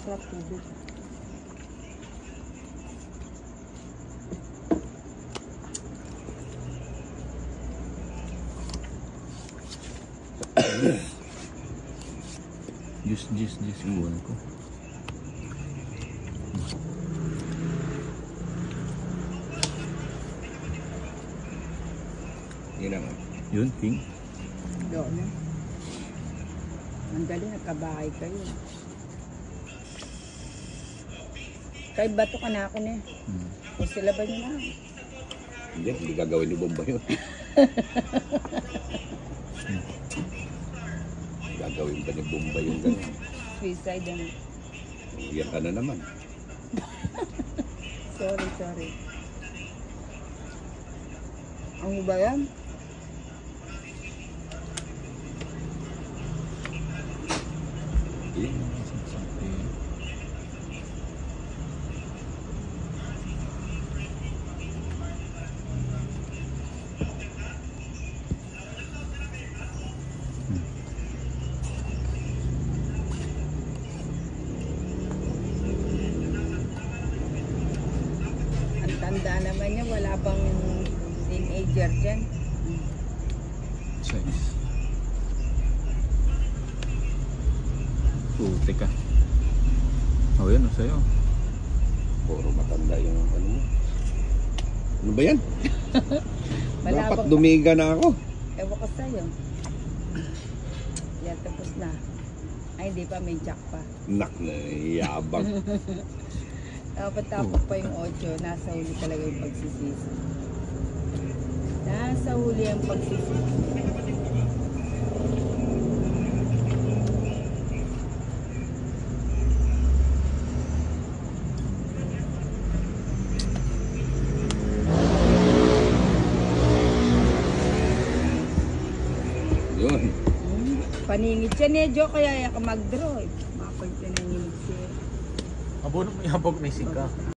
Masarap tubig. Juice buwan ko. Yun naman. Yun, king. Doon na. Ang dali, nagkabahay kayo. Kahit bato ka na ako na. O sila ba nyo na? Hindi gagawin ni Bomba yun. Gagawin ba ni Bomba yung gano'n? Suicide ano? Iyan ka na naman. Sorry. Ang ba yan? Iyan. Ang tanda naman niya, wala bang teenager dyan. Size. Teka. Oh, yan o sa'yo. Puro matanda yung ano mo. Ano ba yan? Dapat Malabang dumiga na ako. ewan ko sa'yo. Yan, tapos na. Ay, di pa, may jack pa. Nak na yabang. Dapat tapos pa yung 8, nasa huli talaga yung pagsisisi. Nasa huli ang pagsisisi. Yun. Paningit siya niya, Jo, kaya ka mag-draw. Mapag pinanginig siya. Abo, may habog may sika.